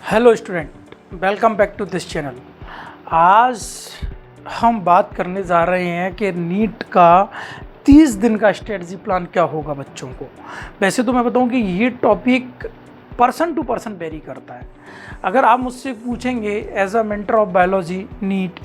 Hello student, welcome back to this channel. आज हम बात करने जा रहे हैं कि नीट का 30 दिन का स्ट्रेटजी प्लान क्या होगा बच्चों को। वैसे तो मैं बताऊं कि ये topic person to person vary करता है। अगर आप मुझसे पूछेंगे as a mentor of biology NEET,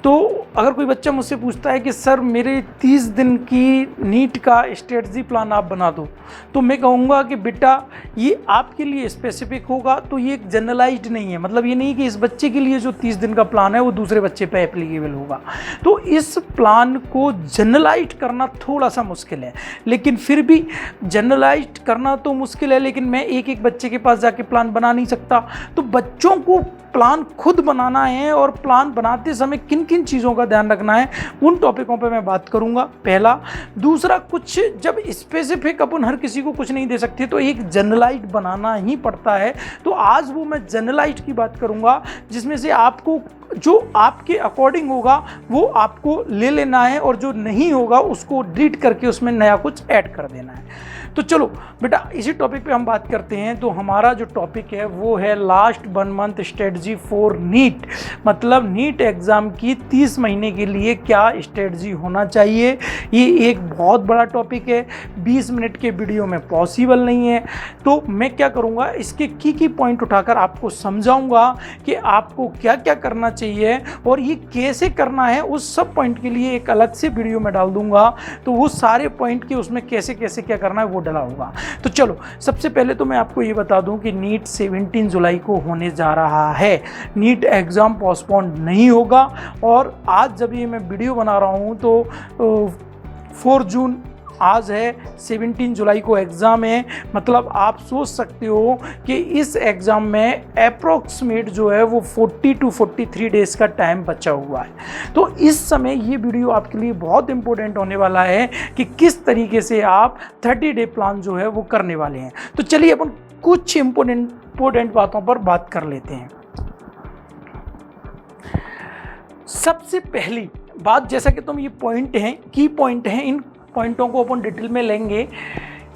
तो अगर कोई बच्चा मुझसे पूछता है कि सर मेरे 30 दिन की नीट का स्ट्रेटजी प्लान आप बना दो, तो मैं कहूँगा कि बेटा ये आपके लिए स्पेसिफिक होगा, तो ये एक जनरलाइज्ड नहीं है। मतलब ये नहीं कि इस बच्चे के लिए जो 30 दिन का प्लान है वो दूसरे बच्चे पे एप्लीकेबल होगा। तो इस प्लान को जनरलाइज करना थोड़ा सा मुश्किल है, लेकिन फिर भी जनरलाइज करना तो मुश्किल है, लेकिन मैं एक एक बच्चे के पास जाके प्लान बना नहीं सकता। तो बच्चों को प्लान खुद बनाना है और प्लान बनाते समय किन किन चीज़ों का ध्यान रखना है, उन टॉपिकों पे मैं बात करूंगा। पहला। दूसरा, कुछ जब स्पेसिफिक अपन हर किसी को कुछ नहीं दे सकते तो एक जनरलाइज बनाना ही पड़ता है। तो आज वो मैं जनरलाइज की बात करूंगा, जिसमें से आपको जो आपके अकॉर्डिंग होगा वो आपको ले लेना है और जो नहीं होगा उसको डिलीट करके उसमें नया कुछ ऐड कर देना है। तो चलो बेटा इसी टॉपिक पे हम बात करते हैं। तो हमारा जो टॉपिक है वो है last 1 month strategy for NEET. मतलब नीट एग्ज़ाम की 30 महीने के लिए क्या स्ट्रेटजी होना चाहिए। ये एक बहुत बड़ा टॉपिक है, 20 मिनट के वीडियो में पॉसिबल नहीं है। तो मैं क्या करूँगा, इसके की पॉइंट उठाकर आपको समझाऊँगा कि आपको क्या क्या करना चाहिए और ये कैसे करना है। उस सब पॉइंट के लिए एक अलग से वीडियो में डाल दूँगा, तो वो सारे पॉइंट के उसमें कैसे कैसे क्या करना है वो डला होगा। तो चलो सबसे पहले तो मैं आपको ये बता दूं कि नीट 17 जुलाई को होने जा रहा है। नीट एग्ज़ाम पोस्टपोन नहीं होगा। और आज जब ये मैं वीडियो बना रहा हूँ तो 4 जून आज है, 17 जुलाई को एग्ज़ाम है। मतलब आप सोच सकते हो कि इस एग्ज़ाम में अप्रॉक्सीमेट जो है वो 40 to 43 डेज़ का टाइम बचा हुआ है। तो इस समय ये वीडियो आपके लिए बहुत इंपॉर्टेंट होने वाला है कि किस तरीके से आप 30 डे प्लान जो है वो करने वाले हैं। तो चलिए अपन कुछ इंपॉर्टेंट बातों पर बात कर लेते हैं। सबसे पहली बात, जैसा कि तुम ये पॉइंट हैं, की पॉइंट हैं, इन पॉइंटों को अपन डिटेल में लेंगे।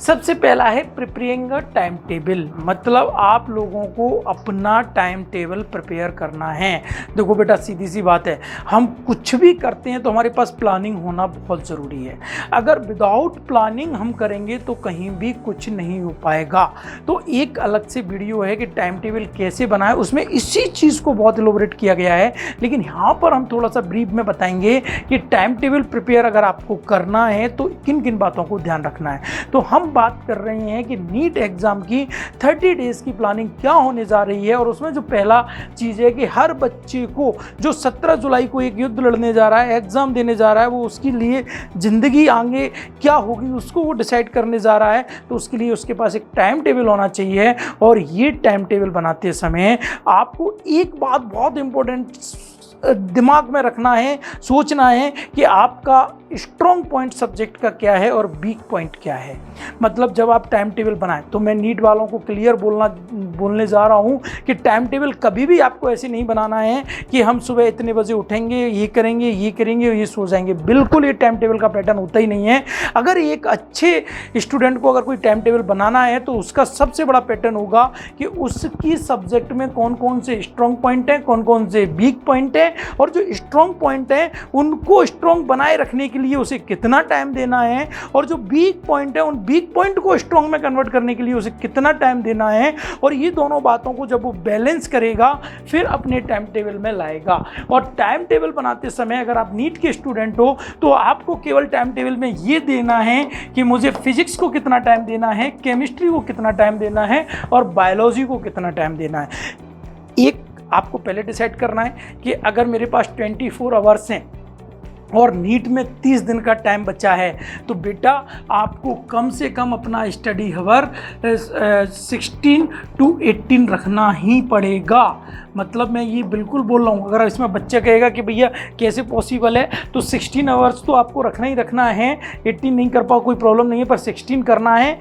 सबसे पहला है प्रिपेयरिंग अ टाइम टेबल। मतलब आप लोगों को अपना टाइम टेबल प्रिपेयर करना है। देखो बेटा सीधी सी बात है, हम कुछ भी करते हैं तो हमारे पास प्लानिंग होना बहुत ज़रूरी है। अगर विदाउट प्लानिंग हम करेंगे तो कहीं भी कुछ नहीं हो पाएगा। तो एक अलग से वीडियो है कि टाइम टेबल कैसे बनाए, उसमें इसी चीज़ को बहुत एलोबरेट किया गया है। लेकिन यहाँ पर हम थोड़ा सा ब्रीफ में बताएंगे कि टाइम टेबल प्रिपेयर अगर आपको करना है तो किन किन बातों को ध्यान रखना है। तो हम बात कर रहे हैं कि नीट एग्जाम की 30 डेज की प्लानिंग क्या होने जा रही है। और उसमें जो पहला चीज़ है कि हर बच्चे को जो 17 जुलाई को एक युद्ध लड़ने जा रहा है, एग्जाम देने जा रहा है, वो उसके लिए ज़िंदगी आगे क्या होगी उसको वो डिसाइड करने जा रहा है। तो उसके लिए उसके पास एक टाइम टेबल होना चाहिए। और ये टाइम टेबल बनाते समय आपको एक बात बहुत इंपॉर्टेंट दिमाग में रखना है, सोचना है कि आपका स्ट्रॉन्ग पॉइंट सब्जेक्ट का क्या है और वीक पॉइंट क्या है। मतलब जब आप टाइम टेबल बनाएं, तो मैं नीट वालों को क्लियर बोलने जा रहा हूं कि टाइम टेबल कभी भी आपको ऐसे नहीं बनाना है कि हम सुबह इतने बजे उठेंगे, ये करेंगे, ये सो जाएंगे। बिल्कुल ये टाइम टेबल का पैटर्न होता ही नहीं है। अगर एक अच्छे स्टूडेंट को अगर कोई टाइम टेबल बनाना है तो उसका सबसे बड़ा पैटर्न होगा कि उसकी सब्जेक्ट में कौन कौन से स्ट्रॉन्ग पॉइंट हैं, कौन कौन से वीक पॉइंट हैं, और जो स्ट्रॉन्ग पॉइंट है उनको स्ट्रॉन्ग बनाए रखने के लिए उसे कितना टाइम देना है, और जो वीक पॉइंट है उन वीक पॉइंट को स्ट्रॉन्ग में कन्वर्ट करने के लिए उसे कितना टाइम देना है। और ये दोनों बातों को जब वो बैलेंस करेगा फिर अपने टाइम टेबल में लाएगा। और टाइम टेबल बनाते समय अगर आप नीट के स्टूडेंट हो तो आपको केवल टाइम टेबल में ये देना है कि मुझे फिजिक्स को कितना टाइम देना है, केमिस्ट्री को कितना टाइम देना है, और बायोलॉजी को कितना टाइम देना है। एक आपको पहले डिसाइड करना है कि अगर मेरे पास 24 आवर्स हैं और नीट में 30 दिन का टाइम बचा है, तो बेटा आपको कम से कम अपना स्टडी हावर 16 to 18 रखना ही पड़ेगा। मतलब मैं ये बिल्कुल बोल रहा हूँ। अगर इसमें बच्चा कहेगा कि भैया कैसे पॉसिबल है, तो 16 आवर्स तो आपको रखना ही रखना है। 18 नहीं कर पाओ कोई प्रॉब्लम नहीं है, पर 16 करना है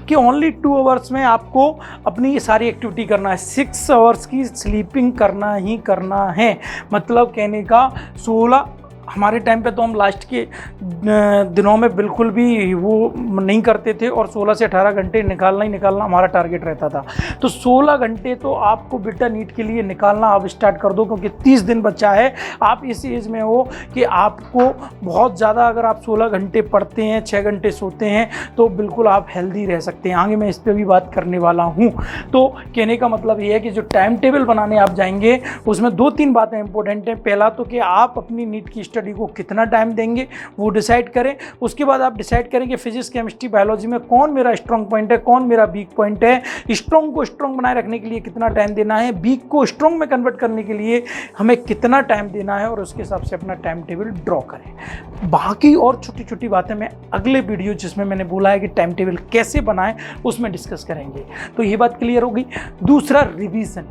कि ओनली 2 आवर्स में आपको अपनी ये सारी एक्टिविटी करना है। 6 आवर्स की स्लीपिंग करना ही करना है। मतलब कहने का 16 हमारे टाइम पे तो हम लास्ट के दिनों में बिल्कुल भी वो नहीं करते थे और 16 से 18 घंटे निकालना ही निकालना हमारा टारगेट रहता था। तो 16 घंटे तो आपको बेटा नीट के लिए निकालना आप स्टार्ट कर दो, क्योंकि 30 दिन बचा है। आप इस एज में हो कि आपको बहुत ज़्यादा, अगर आप 16 घंटे पढ़ते हैं, 6 घंटे सोते हैं, तो बिल्कुल आप हेल्दी रह सकते हैं। आगे मैं इस पर भी बात करने वाला हूँ। तो कहने का मतलब ये है कि जो टाइम टेबल बनाने आप जाएंगे उसमें 2-3 बातें इंपॉर्टेंट हैं। पहला तो कि आप अपनी नीट की स्टडी को कितना टाइम देंगे वो डिसाइड करें। उसके बाद आप डिसाइड करें कि फिजिक्स, केमिस्ट्री, बायोलॉजी में कौन मेरा स्ट्रॉन्ग पॉइंट है, कौन मेरा वीक पॉइंट है। स्ट्रॉन्ग को स्ट्रॉन्ग बनाए रखने के लिए कितना टाइम देना है, वीक को स्ट्रॉन्ग में कन्वर्ट करने के लिए हमें कितना टाइम देना है, और उसके हिसाब से अपना टाइम टेबल ड्रॉ करें। बाकी और छोटी छोटी बातें मैं अगले वीडियो जिसमें मैंने बोला है कि टाइम टेबल कैसे बनाएं उसमें डिस्कस करेंगे। तो ये बात क्लियर होगी। दूसरा, रिवीजन।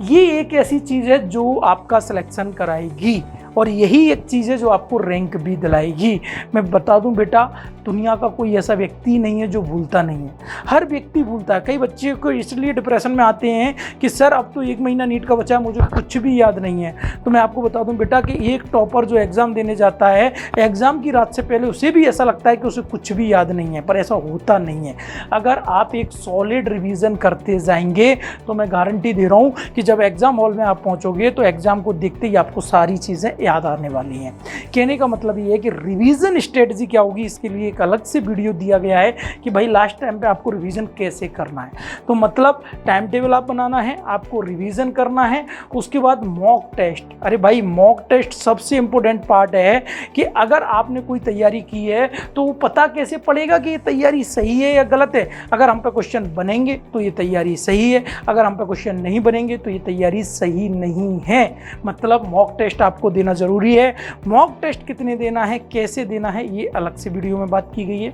ये एक ऐसी चीज़ है जो आपका सिलेक्शन कराएगी, और यही एक चीज़ है जो आपको रैंक भी दिलाएगी। मैं बता दूं बेटा, दुनिया का कोई ऐसा व्यक्ति नहीं है जो भूलता नहीं है। हर व्यक्ति भूलता है। कई बच्चे को इसलिए डिप्रेशन में आते हैं कि सर अब तो 1 महीना नीट का बचा है, मुझे कुछ भी याद नहीं है। तो मैं आपको बता दूं बेटा कि एक टॉपर जो एग्ज़ाम देने जाता है, एग्ज़ाम की रात से पहले उसे भी ऐसा लगता है कि उसे कुछ भी याद नहीं है, पर ऐसा होता नहीं है। अगर आप एक सॉलिड रिवीजन करते जाएंगे तो मैं गारंटी दे रहा हूँ कि जब एग्ज़ाम हॉल में आप पहुँचोगे तो एग्ज़ाम को देखते ही आपको सारी चीज़ें याद आने वाली हैं। कहने का मतलब ये है कि रिवीजन स्ट्रेटजी क्या होगी, इसके लिए एक अलग से वीडियो दिया गया है कि भाई लास्ट टाइम पे आपको रिवीजन कैसे करना है। तो मतलब टाइम टेबल आप बनाना है, आपको रिवीजन करना है, उसके बाद मॉक टेस्ट। अरे भाई, मॉक टेस्ट सबसे इंपॉर्टेंट पार्ट है कि अगर आपने कोई तैयारी की है तो वो पता कैसे पड़ेगा कि ये तैयारी सही है या गलत है। अगर हम पे क्वेश्चन बनेंगे तो ये तैयारी सही है, अगर हम पे क्वेश्चन नहीं बनेंगे तो ये तैयारी सही नहीं है। मतलब मॉक टेस्ट आपको देना जरूरी है। मॉक टेस्ट कितने देना है, कैसे देना है, ये अलग से वीडियो में बात की गई है।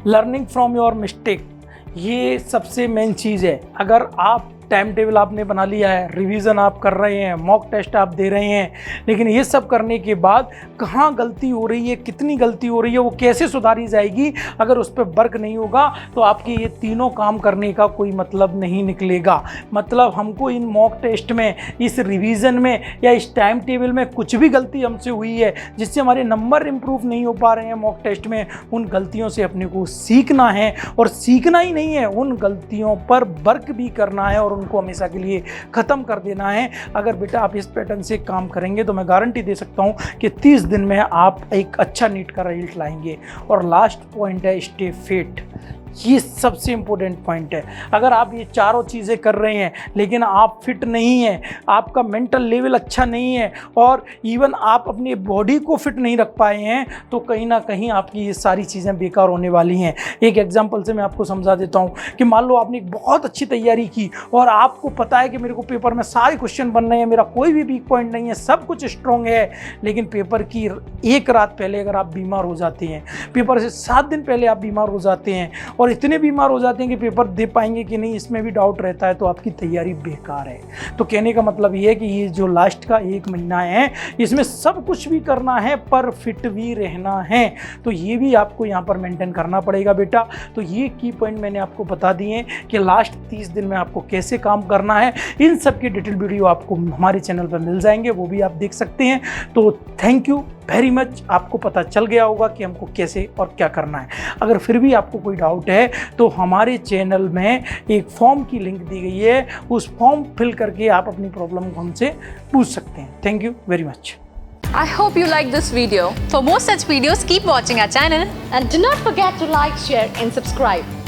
लर्निंग फ्रॉम योर मिस्टेक, ये सबसे मेन चीज़ है। अगर आप टाइम टेबल आपने बना लिया है, रिवीजन आप कर रहे हैं, मॉक टेस्ट आप दे रहे हैं, लेकिन ये सब करने के बाद कहाँ गलती हो रही है, कितनी गलती हो रही है, वो कैसे सुधारी जाएगी, अगर उस पर वर्क नहीं होगा तो आपके ये तीनों काम करने का कोई मतलब नहीं निकलेगा। मतलब हमको इन मॉक टेस्ट में, इस रिवीजन में या इस टाइम टेबल में कुछ भी गलती हमसे हुई है जिससे हमारे नंबर इंप्रूव नहीं हो पा रहे हैं मॉक टेस्ट में, उन गलतियों से अपने को सीखना है। और सीखना ही नहीं है, उन गलतियों पर वर्क भी करना है और उनको हमेशा के लिए ख़त्म कर देना है। अगर बेटा आप इस पैटर्न से काम करेंगे तो मैं गारंटी दे सकता हूं कि 30 दिन में आप एक अच्छा नीट का रिजल्ट लाएंगे। और लास्ट पॉइंट है स्टे फिट। ये सबसे इम्पोर्टेंट पॉइंट है। अगर आप ये चारों चीज़ें कर रहे हैं लेकिन आप फिट नहीं हैं, आपका मेंटल लेवल अच्छा नहीं है और इवन आप अपनी बॉडी को फिट नहीं रख पाए हैं, तो कहीं ना कहीं आपकी ये सारी चीज़ें बेकार होने वाली हैं। एक एग्जांपल से मैं आपको समझा देता हूँ कि मान लो आपने एक बहुत अच्छी तैयारी की और आपको पता है कि मेरे को पेपर में सारे क्वेश्चन बन रहे हैं, मेरा कोई भी वीक पॉइंट नहीं है, सब कुछ स्ट्रॉन्ग है, लेकिन पेपर की एक रात पहले अगर आप बीमार हो जाते हैं, पेपर से 7 दिन पहले आप बीमार हो जाते हैं और इतने बीमार हो जाते हैं कि पेपर दे पाएंगे कि नहीं इसमें भी डाउट रहता है, तो आपकी तैयारी बेकार है। तो कहने का मतलब ये है कि ये जो लास्ट का 1 महीना है इसमें सब कुछ भी करना है पर फिट भी रहना है। तो ये भी आपको यहाँ पर मेंटेन करना पड़ेगा बेटा। तो ये की पॉइंट मैंने आपको बता दिए कि लास्ट 30 दिन में आपको कैसे काम करना है। इन सब की डिटेल वीडियो आपको हमारे चैनल पर मिल जाएंगे, वो भी आप देख सकते हैं। तो थैंक यू वेरी मच। आपको पता चल गया होगा कि हमको कैसे और क्या करना है। अगर फिर भी आपको कोई डाउट है तो हमारे चैनल में एक फॉर्म की लिंक दी गई है, उस फॉर्म फिल करके आप अपनी प्रॉब्लम को हमसे पूछ सकते हैं। Thank you very much. I hope you like this video. For more such videos, keep watching our channel and do not forget to like, share and subscribe.